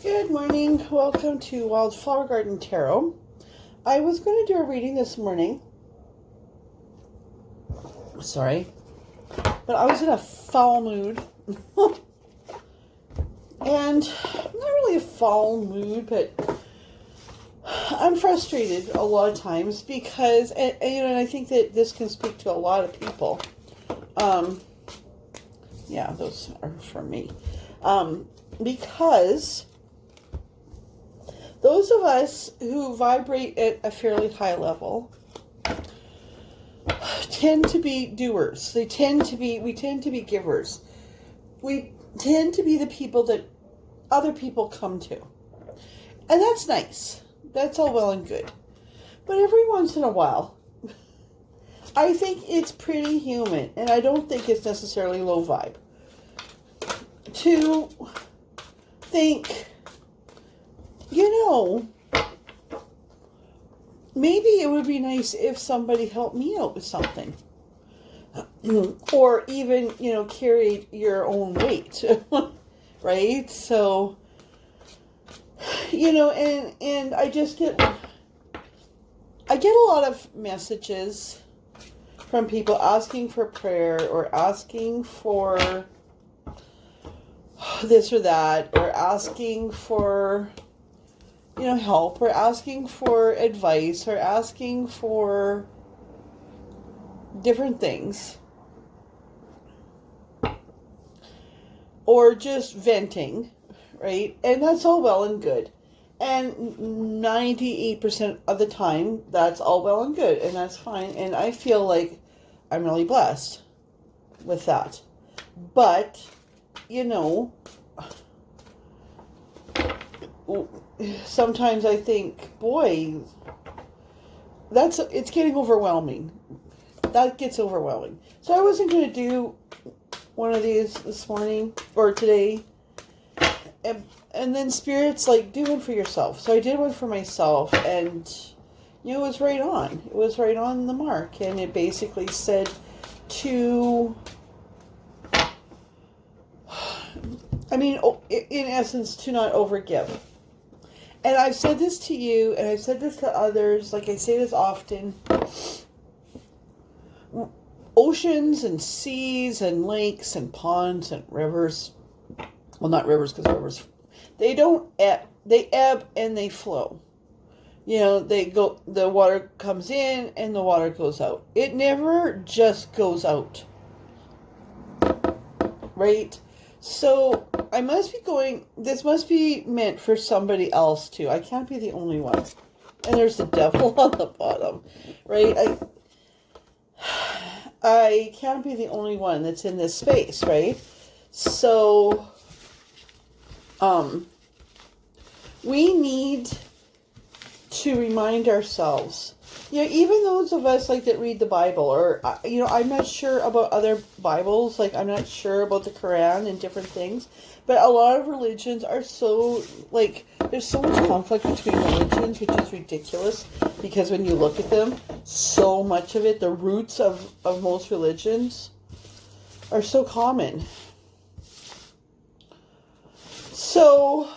Good morning. Welcome to Wildflower Garden Tarot. I was going to do a reading this morning. Sorry. But I was in a foul mood. And not really a foul mood, but I'm frustrated a lot of times because, and I think that this can speak to a lot of people. Yeah, those are for me. Because those of us who vibrate at a fairly high level tend to be doers. We tend to be givers. We tend to be the people that other people come to. And that's nice. That's all well and good. But every once in a while, I think it's pretty human, and I don't think it's necessarily low vibe, to think, maybe it would be nice if somebody helped me out with something. Or even, carried your own weight. Right? So, and I get a lot of messages from people asking for prayer or asking for this or that, or asking for help, or asking for advice, or asking for different things, or just venting, right? And that's all well and good. And 98% of the time, that's all well and good, and that's fine. And I feel like I'm really blessed with that. But, sometimes I think, boy, it's getting overwhelming. That gets overwhelming. So I wasn't going to do one of these this morning or today. And then Spirit's like, do one for yourself. So I did one for myself, and it was right on. It was right on the mark. And it basically said in essence, to not overgive. And I've said this to you, and I've said this to others, like I say this often. Oceans and seas and lakes and ponds and rivers, well, not rivers, because rivers, they ebb and they flow. The water comes in and the water goes out. It never just goes out. Right? So this must be meant for somebody else too. I can't be the only one. And there's the devil on the bottom, right? I can't be the only one that's in this space, right? So, we need to remind ourselves, even those of us that read the Bible, or, I'm not sure about other Bibles, I'm not sure about the Quran and different things, but a lot of religions are so, there's so much conflict between religions, which is ridiculous, because when you look at them, so much of it, the roots of most religions are so common. So,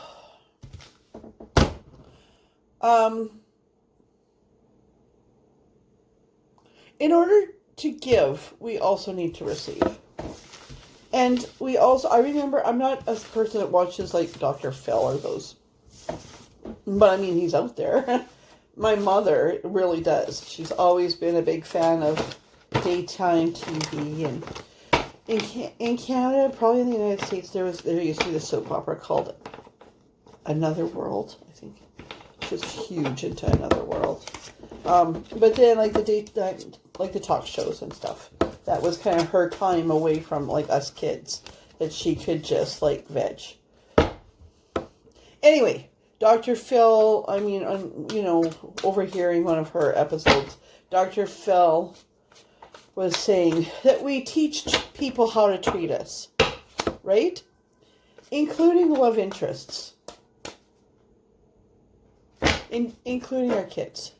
in order to give, we also need to receive. And I remember, I'm not a person that watches Dr. Phil or those, but he's out there. My mother really does. She's always been a big fan of daytime TV, and in Canada, probably in the United States, there used to be this soap opera called Another World, I think. She was huge into Another World. But then the daytime, the talk shows and stuff, that was kind of her time away from us kids, that she could just veg. Anyway, Dr. Phil, overhearing one of her episodes, Dr. Phil was saying that we teach people how to treat us, right? Including love interests. Including our kids.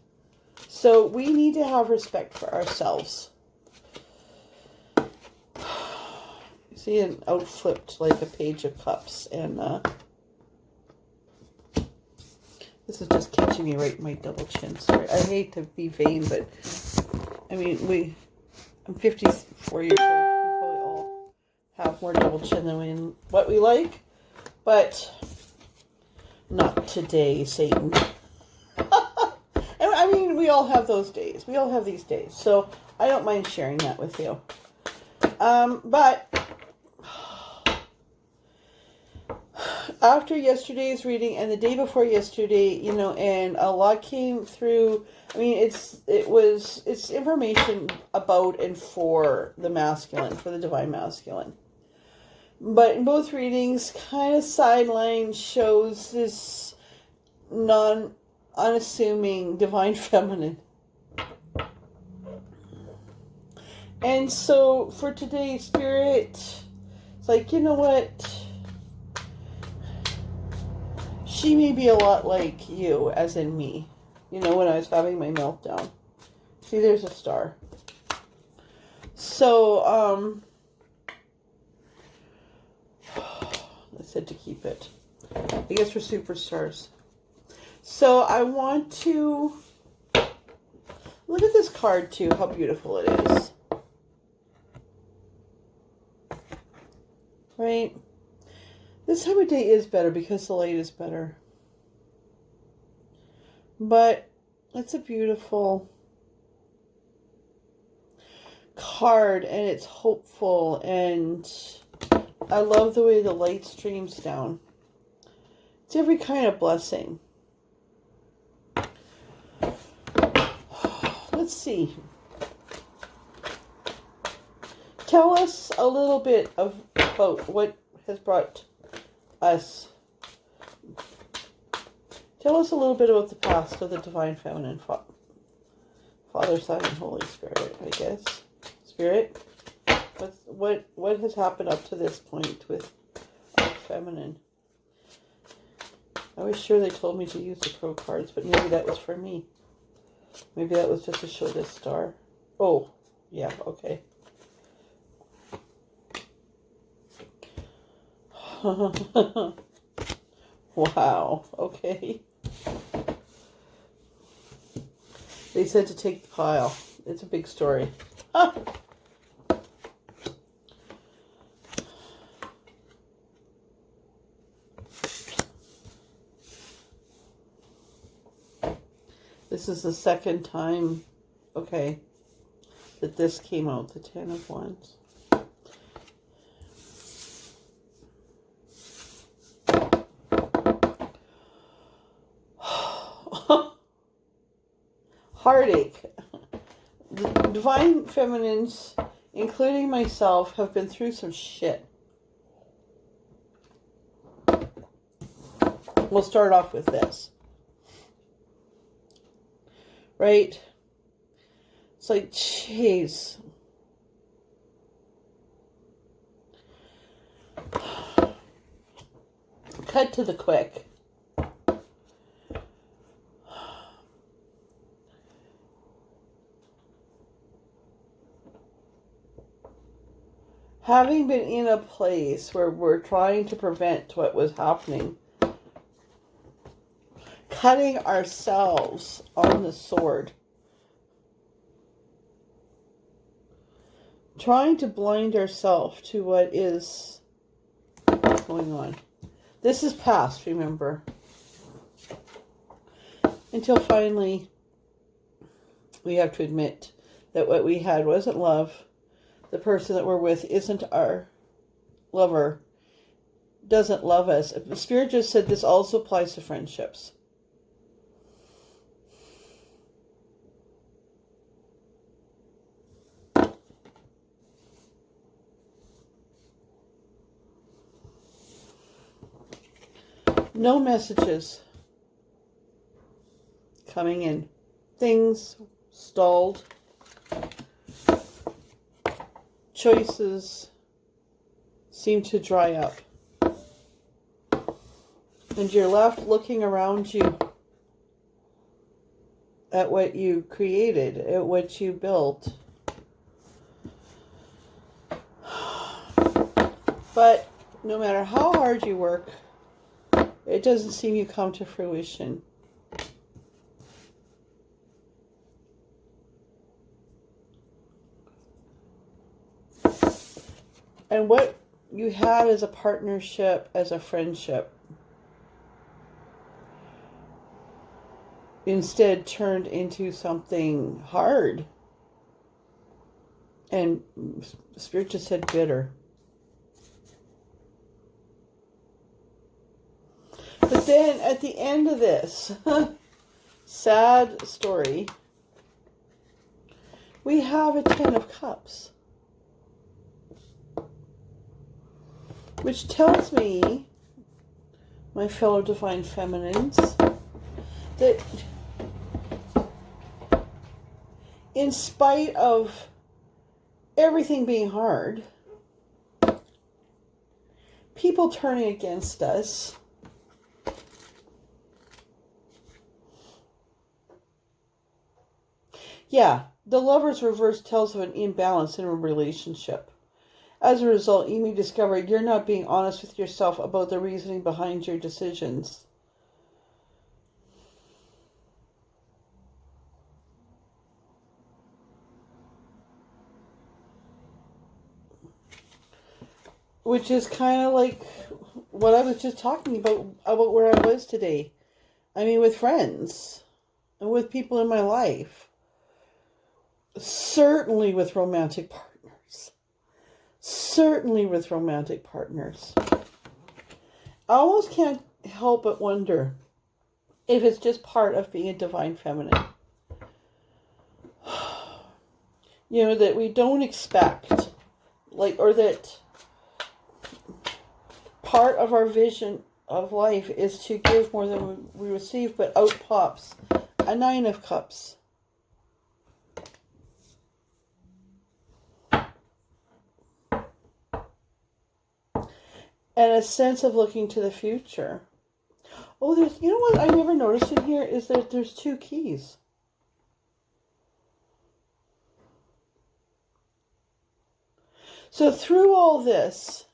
So we need to have respect for ourselves. You see, an out flipped a page of cups, and This is just catching me right in my double chin. Sorry, I hate to be vain, but I mean, I'm 54 years old. We probably all have more double chin than what we like, but not today, Satan. And I mean, we all have those days. We all have these days, so I don't mind sharing that with you. But after yesterday's reading and the day before yesterday, you know, and a lot came through. I mean, it's information about and for the masculine, for the divine masculine. But in both readings, kind of sideline shows this unassuming divine feminine. And so for today, Spirit, it's like, you know what? She may be a lot like you, as in me. You know, when I was having my meltdown. See, there's a star. So, I said to keep it. I guess we're superstars. So I want to look at this card too, how beautiful it is. Right? This time of day is better because the light is better. But it's a beautiful card and it's hopeful, and I love the way the light streams down. It's every kind of blessing. Let's see. Tell us a little bit about what has brought us. Tell us a little bit about the past of the divine feminine, Father, Son, and Holy Spirit, I guess. Spirit, what has happened up to this point with our feminine? I was sure they told me to use the pro cards, but maybe that was for me. Maybe that was just to show this star. Oh, yeah, okay. Wow, okay. They said to take the pile. It's a big story. Ah. This is the second time, okay, that this came out, the Ten of Wands. Heartache. The divine feminines, including myself, have been through some shit. We'll start off with this. Right? It's like, jeez. Cut to the quick. Having been in a place where we're trying to prevent what was happening, cutting ourselves on the sword, trying to blind ourselves to what is going on. This is past, remember. Until finally we have to admit that what we had wasn't love. The person that we're with isn't our lover, doesn't love us. The Spirit just said this also applies to friendships. No messages coming in. Things stalled. Choices seem to dry up. And you're left looking around you at what you created, at what you built. But no matter how hard you work, it doesn't seem you come to fruition. And what you had as a partnership, as a friendship, instead turned into something hard. And Spirit just said bitter. But then at the end of this sad story, we have a 10 of Cups. Which tells me, my fellow Divine Feminines, that in spite of everything being hard, people turning against us, yeah, the Lover's reverse tells of an imbalance in a relationship. As a result, you may discover you're not being honest with yourself about the reasoning behind your decisions. Which is kind of like what I was just talking about where I was today. I mean, with friends and with people in my life. Certainly with romantic partners. Certainly with romantic partners. I almost can't help but wonder if it's just part of being a Divine Feminine. You know, that we don't expect, or that part of our vision of life is to give more than we receive, but out pops a 9 of Cups. And a sense of looking to the future. Oh, you know what I never noticed in here is that there's 2 keys. So through all this,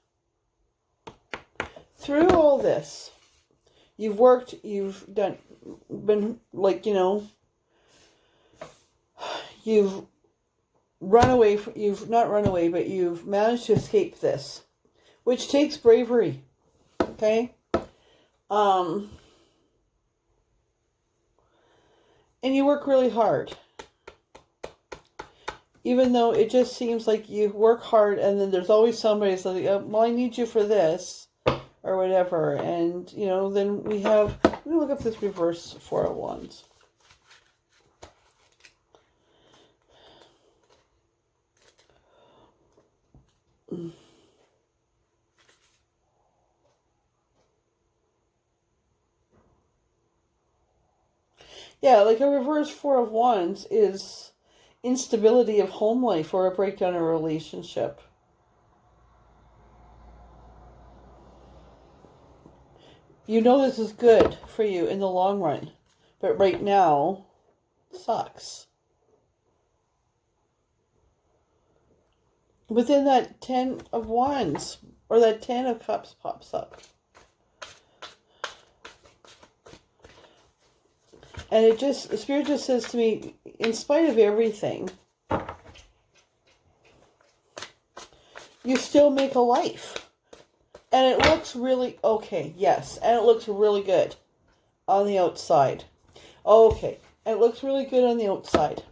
you've worked, you've been you've run away, you've not run away, but you've managed to escape this. Which takes bravery, okay? And you work really hard. Even though it just seems like you work hard and then there's always somebody that's like, well, I need you for this, or whatever. And, then we have, let me look up this reverse 4 of Wands. Yeah, like a reverse 4 of Wands is instability of home life or a breakdown in a relationship. You know this is good for you in the long run, but right now, sucks. But then that 10 of Wands, or that 10 of Cups pops up. And the Spirit just says to me, in spite of everything, you still make a life. And it looks really, okay, yes. And it looks really good on the outside. Okay, it looks really good on the outside.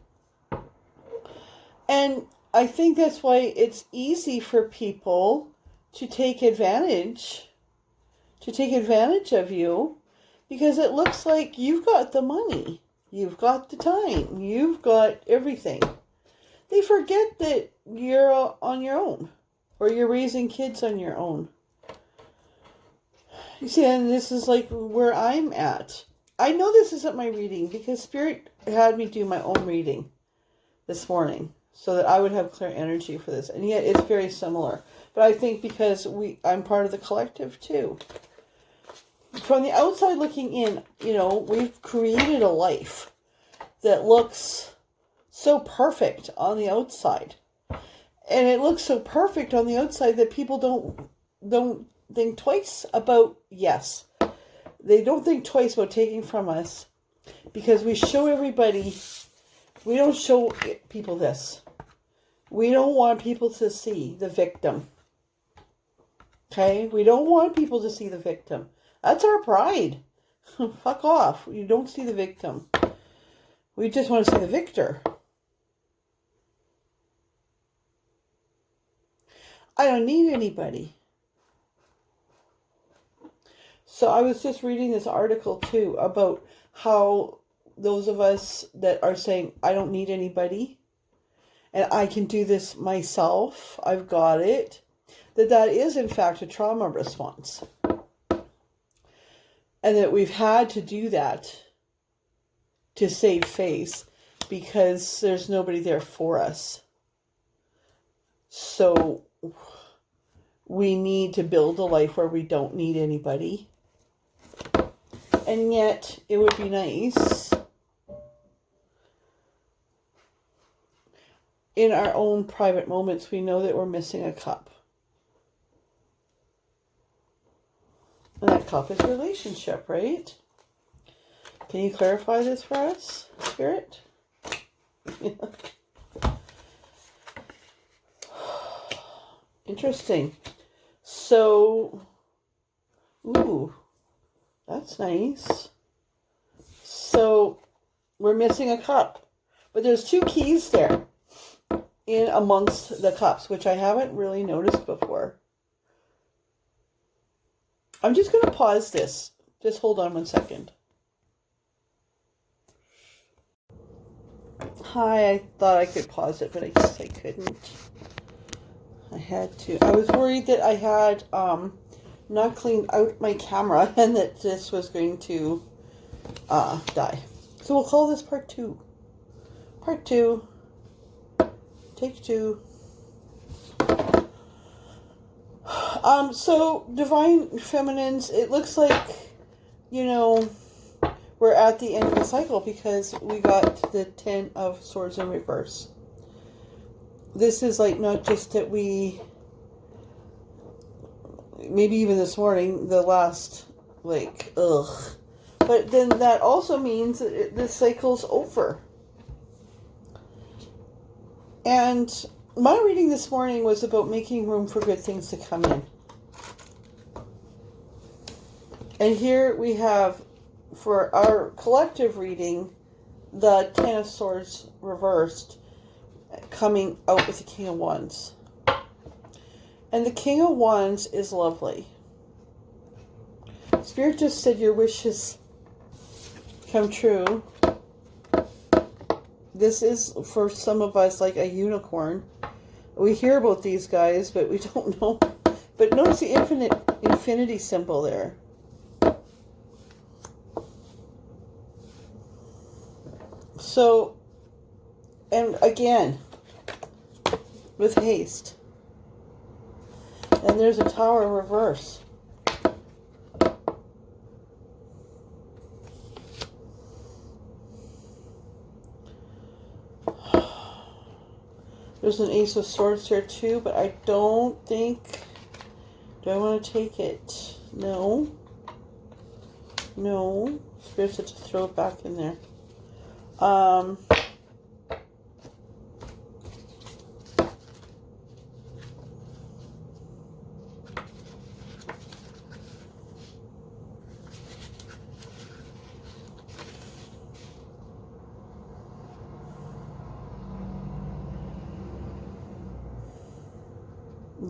And I think that's why it's easy for people to take advantage of you. Because it looks like you've got the money, you've got the time, you've got everything. They forget that you're on your own, or you're raising kids on your own. You see, and this is like where I'm at. I know this isn't my reading because Spirit had me do my own reading this morning so that I would have clear energy for this. And yet it's very similar. But I think because I'm part of the collective too. From the outside looking in, we've created a life that looks so perfect on the outside. And it looks so perfect on the outside that people don't think twice about, yes, they don't think twice about taking from us because we show everybody, we don't show people this. We don't want people to see the victim. Okay? We don't want people to see the victim. That's our pride. Fuck off. You don't see the victim. We just want to see the victor. I don't need anybody. So I was just reading this article too about how those of us that are saying, I don't need anybody and I can do this myself, I've got it, that is in fact a trauma response. And that we've had to do that to save face because there's nobody there for us. So we need to build a life where we don't need anybody. And yet it would be nice in our own private moments, we know that we're missing a cup. And that cup is relationship, right? Can you clarify this for us, Spirit? Interesting. So, ooh, that's nice. So, we're missing a cup. But there's 2 keys there in amongst the cups, which I haven't really noticed before. I'm just going to pause this. Just hold on 1 second. Hi, I thought I could pause it, but I guess I couldn't. I had to. I was worried that I had not cleaned out my camera and that this was going to die. So we'll call this part 2. Part 2. Take 2. So Divine Feminines, it looks like, we're at the end of the cycle because we got the 10 of Swords in reverse. This is like not just that we, maybe even this morning, the last, but then that also means that this cycle's over. And my reading this morning was about making room for good things to come in. And here we have, for our collective reading, the 10 of Swords reversed, coming out with the King of Wands. And the King of Wands is lovely. Spirit just said your wishes come true. This is, for some of us, like a unicorn. We hear about these guys, but we don't know. But notice the infinity symbol there. So, and again, with haste. And there's a Tower reverse. There's an Ace of Swords here too, but I don't think... Do I want to take it? No. No. Spirit said to throw it back in there.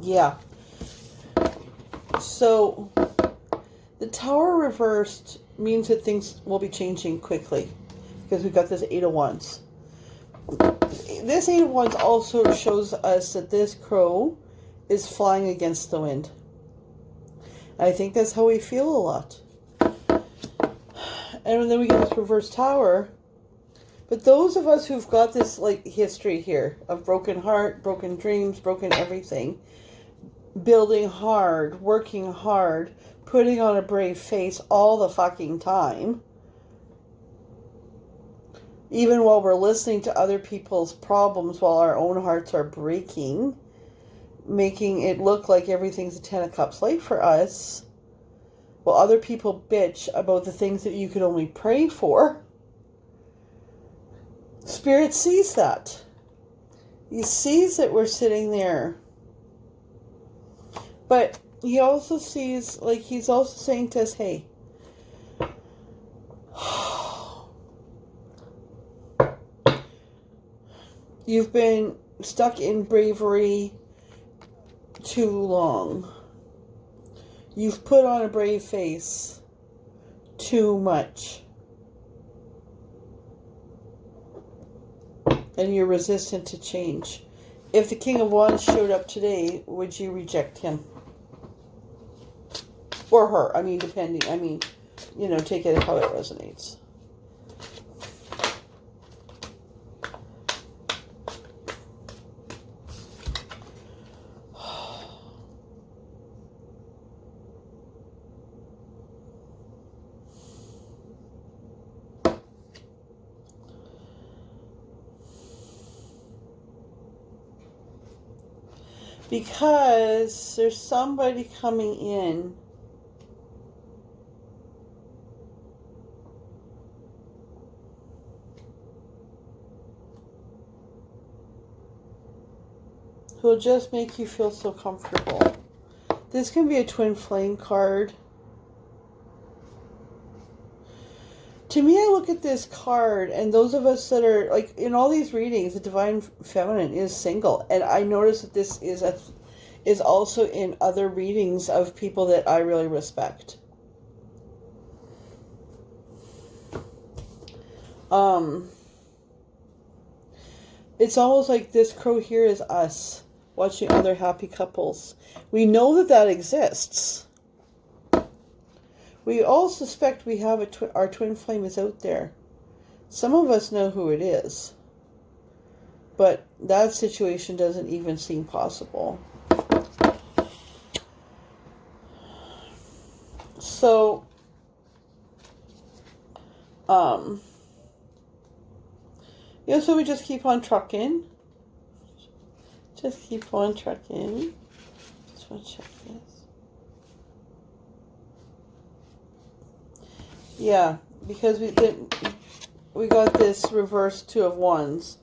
Yeah. So, the Tower reversed means that things will be changing quickly. Because we've got this 8 of Wands. This 8 of Wands also shows us that this crow is flying against the wind. And I think that's how we feel a lot. And then we get this reverse Tower. But those of us who've got this history here of broken heart, broken dreams, broken everything, building hard, working hard, putting on a brave face all the fucking time, even while we're listening to other people's problems while our own hearts are breaking, making it look like everything's a 10 of Cups light for us, while other people bitch about the things that you could only pray for. Spirit sees that. He sees that we're sitting there. But he also sees, like, he's also saying to us, hey, you've been stuck in bravery too long. You've put on a brave face too much. And you're resistant to change. If the King of Wands showed up today, would you reject him? Or her, I mean, depending, I mean, you know, take it how it resonates. Because there's somebody coming in who will just make you feel so comfortable. This can be a twin flame card. To me, I look at this card, and those of us that are, like, in all these readings, the Divine Feminine is single. And I notice that this is also in other readings of people that I really respect. It's almost like this crow here is us watching other happy couples. We know that that exists. We all suspect we have our twin flame is out there. Some of us know who it is. But that situation doesn't even seem possible. So, yeah, so we just keep on trucking. Just keep on trucking. Just want to check this. Yeah, because we got this reverse Two of Wands.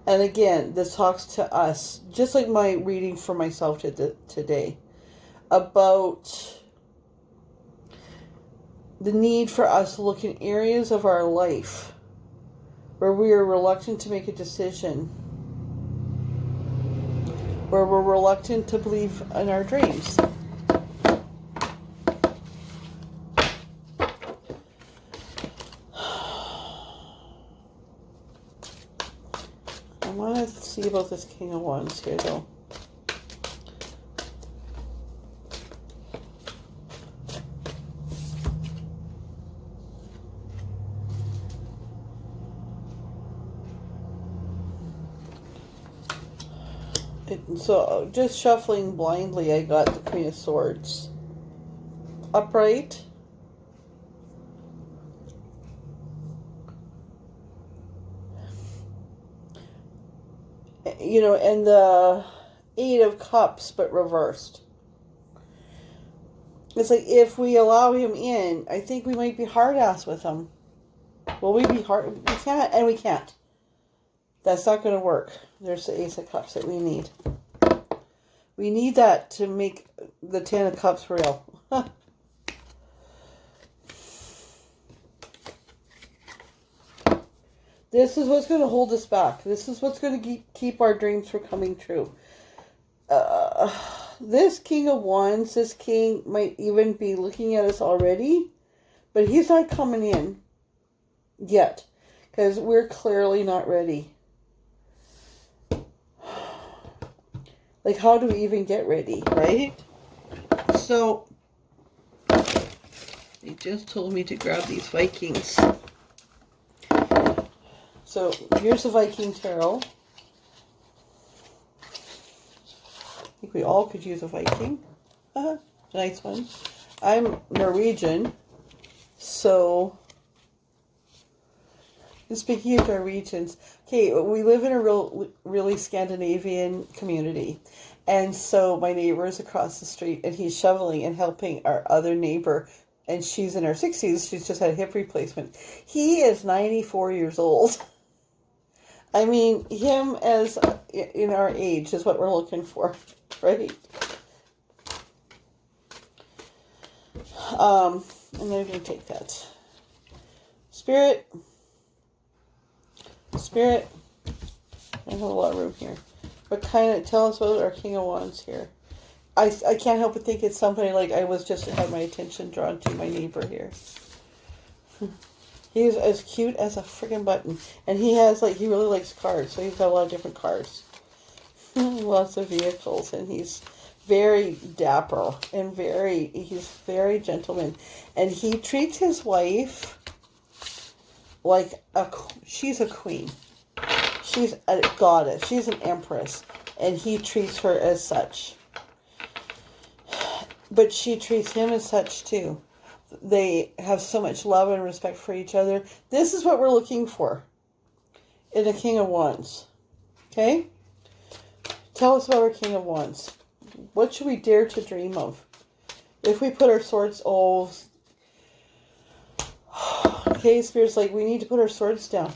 And again, this talks to us, just like my reading for myself today, about the need for us to look in areas of our life where we are reluctant to make a decision, where we're reluctant to believe in our dreams. I want to see about this King of Wands here, though. So, just shuffling blindly, I got the Queen of Swords. Upright. You know, and the Eight of Cups, but reversed. It's like, if we allow him in, I think we might be hard-ass with him. Will we be hard? We can't, and we can't. That's not going to work. There's the Ace of Cups that we need. We need that to make the Ten of Cups real. This is what's going to hold us back. This is what's going to keep our dreams from coming true. This King of Wands, this king might even be looking at us already, but he's not coming in yet, because we're clearly not ready. Like, how do we even get ready, right? So, they just told me to grab these Vikings. So, here's the Viking Tarot. I think we all could use a Viking. Nice one. I'm Norwegian, so... And speaking of Norwegians, okay, we live in a really Scandinavian community. And so my neighbor is across the street, and he's shoveling and helping our other neighbor. And she's in her 60s. She's just had a hip replacement. He is 94 years old. I mean, him as in our age is what we're looking for, right? I'm not going to take that. Spirit. Spirit. I have a lot of room here. But kind of tell us about our King of Wands here. I can't help but think it's somebody like I was just had my attention drawn to my neighbor here. He's as cute as a freaking button. And he has, like, he really likes cars. So he's got a lot of different cars. Lots of vehicles. And he's very dapper. And he's very gentleman. And he treats his wife like she's a queen. She's a goddess. She's an empress. And he treats her as such. But she treats him as such, too. They have so much love and respect for each other. This is what we're looking for in a King of Wands. Okay? Tell us about our King of Wands. What should we dare to dream of? If we put our swords... Oh. Okay, Spirit's like, we need to put our swords down.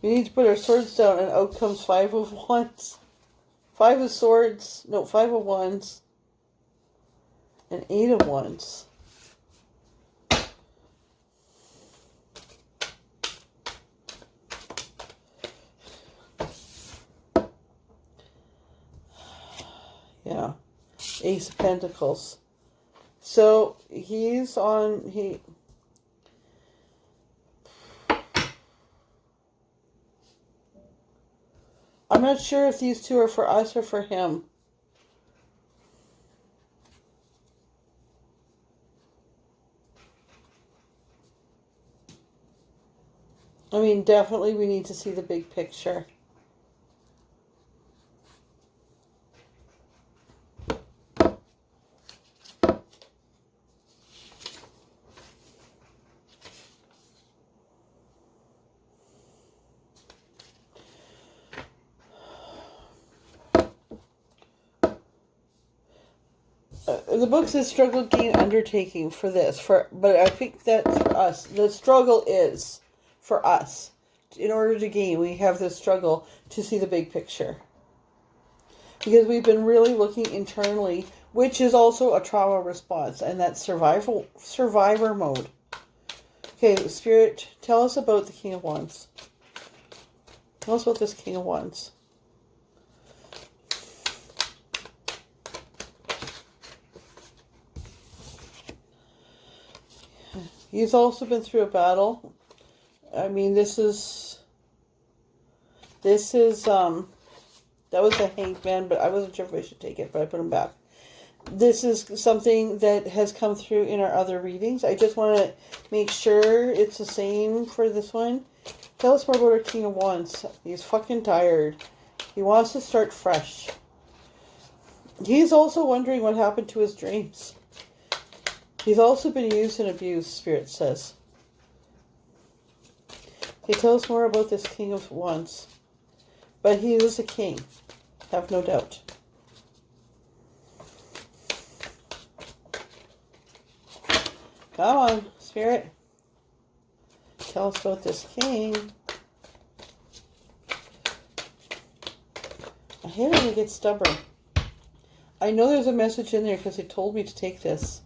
We need to put our swords down, and out comes 5 of Wands. 5 of Swords. No, 5 of Wands. And 8 of Wands. Yeah. Ace of Pentacles. So, he's on... I'm not sure if these two are for us or for him. I mean, definitely we need to see the big picture. The book says struggle, gain, undertaking for this. But I think that's for us. The struggle is for us. In order to gain, we have this struggle to see the big picture. Because we've been really looking internally, which is also a trauma response. And that's survivor mode. Okay, Spirit, tell us about the King of Wands. Tell us about this King of Wands. He's also been through a battle. I mean, that was a Hanged Man, but I wasn't sure if I should take it, but I put him back. This is something that has come through in our other readings. I just want to make sure it's the same for this one. Tell us more about our King of Wands. He's fucking tired. He wants to start fresh. He's also wondering what happened to his dreams. He's also been used and abused, Spirit says. Okay, tell us more about this King of Wands. But he is a king. Have no doubt. Come on, Spirit. Tell us about this king. I hate when they get stubborn. I know there's a message in there because they told me to take this.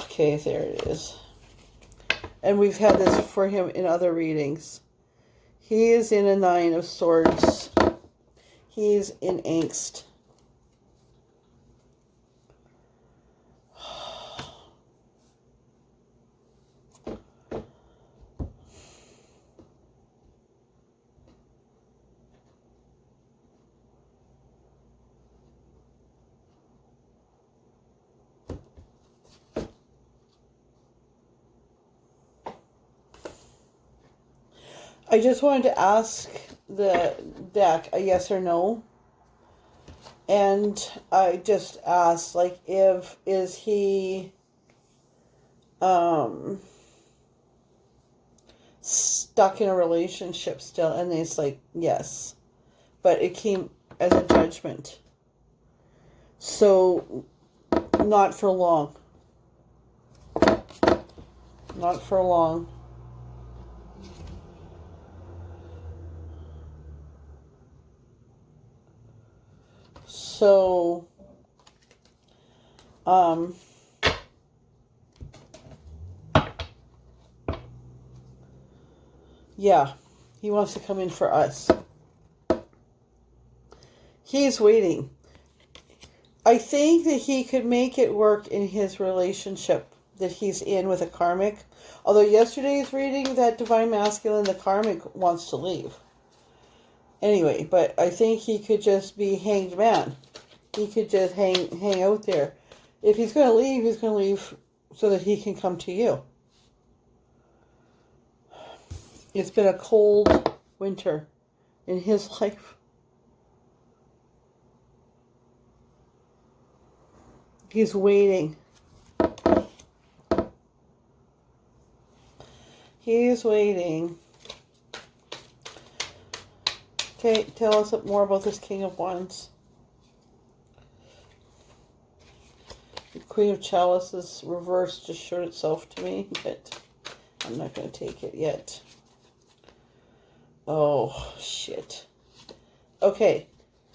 Okay, there it is. And we've had this for him in other readings. He is in a 9 of Swords. He's in angst. I just wanted to ask the deck a yes or no. And I just asked, like, is he stuck in a relationship still? And it's like, yes. But it came as a judgment. So, not for long. Not for long. So, yeah, he wants to come in for us. He's waiting. I think that he could make it work in his relationship that he's in with a karmic. Although yesterday's reading, that divine masculine, the karmic wants to leave. Anyway, but I think he could just be hanged man. He could just hang out there. If he's going to leave, he's going to leave so that he can come to you. It's been a cold winter in his life. He's waiting. He's waiting. Okay, tell us more about this King of Wands. The Queen of Chalices reversed just showed itself to me, but I'm not going to take it yet. Oh, shit. Okay.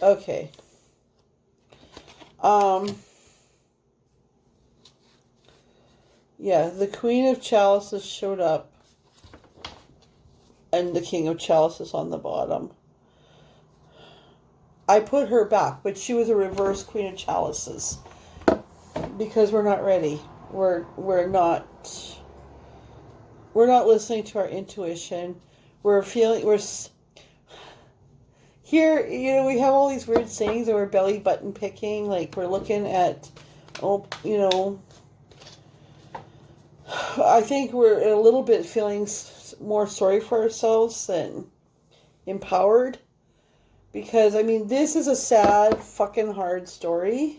Okay. Yeah, the Queen of Chalices showed up. And the King of Chalices on the bottom. I put her back, but she was a reverse Queen of Chalices. Because we're not ready. We're not listening to our intuition. We're here, you know, we have all these weird sayings that we're belly button picking, like we're looking at, you know, I think we're a little bit feeling more sorry for ourselves than empowered. Because, I mean, this is a sad, fucking hard story.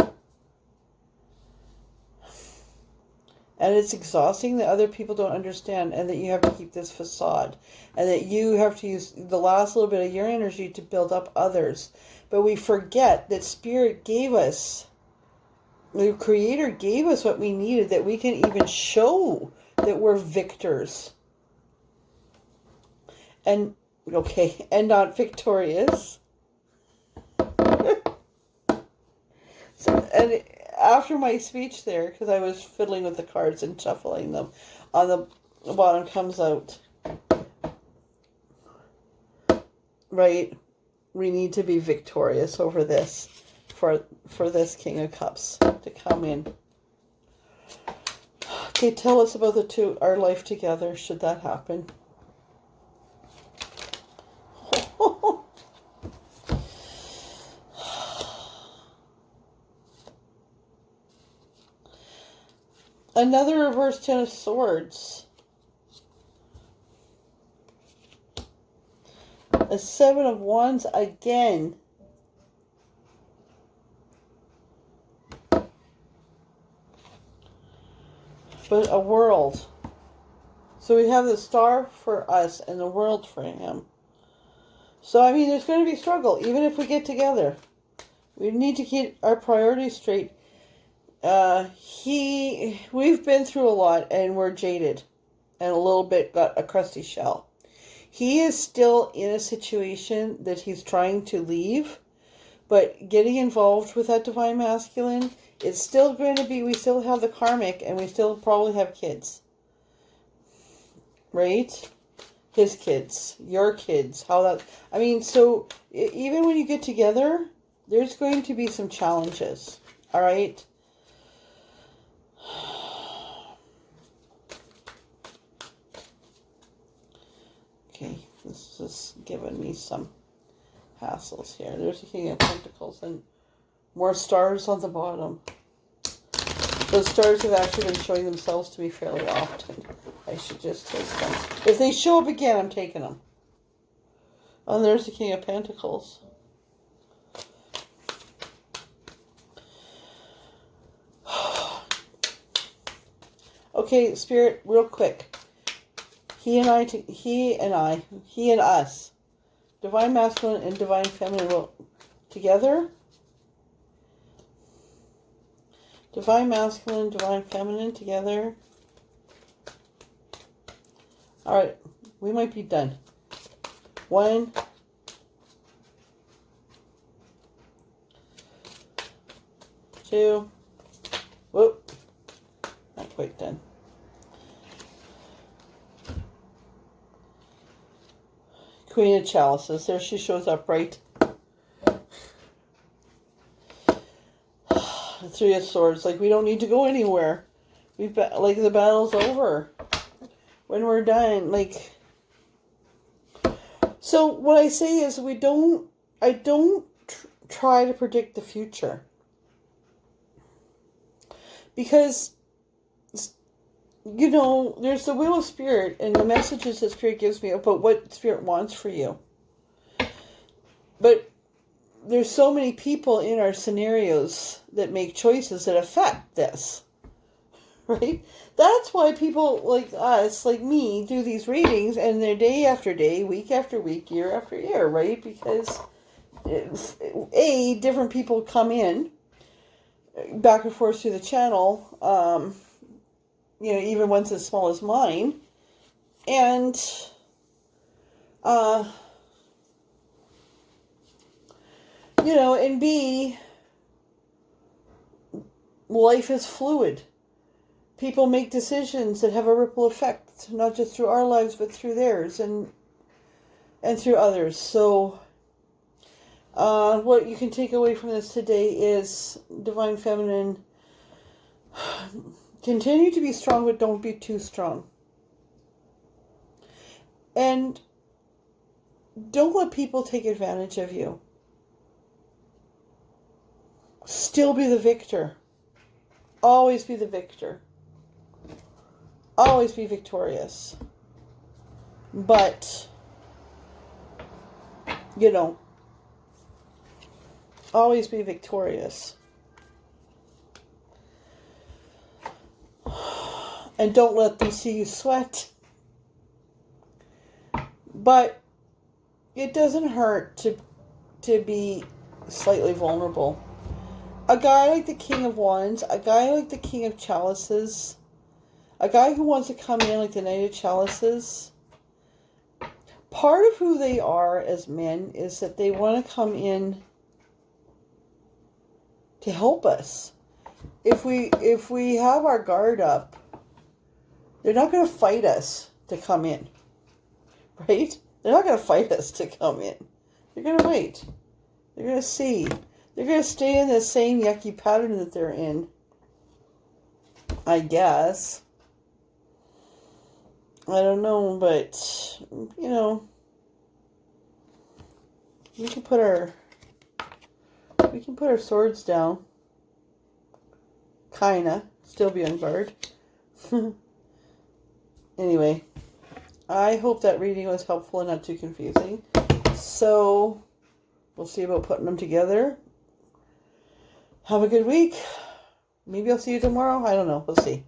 And it's exhausting that other people don't understand and that you have to keep this facade. And that you have to use the last little bit of your energy to build up others. But we forget that Spirit gave us, the Creator gave us what we needed, that we can even show that we're victors. And, okay, and not victorious. And after my speech there, because I was fiddling with the cards and shuffling them, on the bottom comes out, right, we need to be victorious over this, for this King of Cups to come in. Okay, tell us about our life together, should that happen. Another reverse Ten of Swords. A Seven of Wands again. But a world. So we have the star for us and the world for him. So, I mean, there's going to be struggle, even if we get together. We need to keep our priorities straight. We've been through a lot and we're jaded and a little bit got a crusty shell. He is still in a situation that he's trying to leave, but getting involved with that divine masculine, it's still going to be, we still have the karmic and we still probably have kids. Right? His kids, your kids, I mean, so even when you get together, there's going to be some challenges. All right? Okay, this is giving me some hassles here. There's the King of Pentacles and more stars on the bottom. Those stars have actually been showing themselves to me fairly often. I should just take them. If they show up again, I'm taking them. Oh, and there's the King of Pentacles. Okay, Spirit, real quick. He and us. Divine Masculine and Divine Feminine will together. Divine Masculine, Divine Feminine together. All right, we might be done. 1, 2, whoop, not quite done. Queen of Chalices, there she shows up, right? The Three of Swords, like we don't need to go anywhere. We've been, like the battle's over. When we're done, like. So what I say is I don't try to predict the future. Because, you know, there's the will of Spirit and the messages that Spirit gives me about what Spirit wants for you. But there's so many people in our scenarios that make choices that affect this. Right? That's why people like us, like me, do these readings and they're day after day, week after week, year after year, right? Because, different people come in back and forth through the channel, you know, even ones as small as mine. And, you know, and B, life is fluid. People make decisions that have a ripple effect, not just through our lives, but through theirs and through others. So, what you can take away from this today is Divine Feminine. Continue to be strong, but don't be too strong. And don't let people take advantage of you. Still be the victor. Always be the victor. Always be victorious. But, you know, always be victorious. And don't let them see you sweat. But it doesn't hurt to be slightly vulnerable. A guy like the King of Wands, a guy like the King of Chalices, a guy who wants to come in like the Knight of Chalices, part of who they are as men is that they want to come in to help us. If we have our guard up, they're not going to fight us to come in. Right? They're not going to fight us to come in. They're going to wait. They're going to see. They're going to stay in the same yucky pattern that they're in. I guess. I don't know, but, you know, we can put our swords down. Kinda. Still be on guard. Anyway, I hope that reading was helpful and not too confusing. So, we'll see about putting them together. Have a good week. Maybe I'll see you tomorrow. I don't know. We'll see.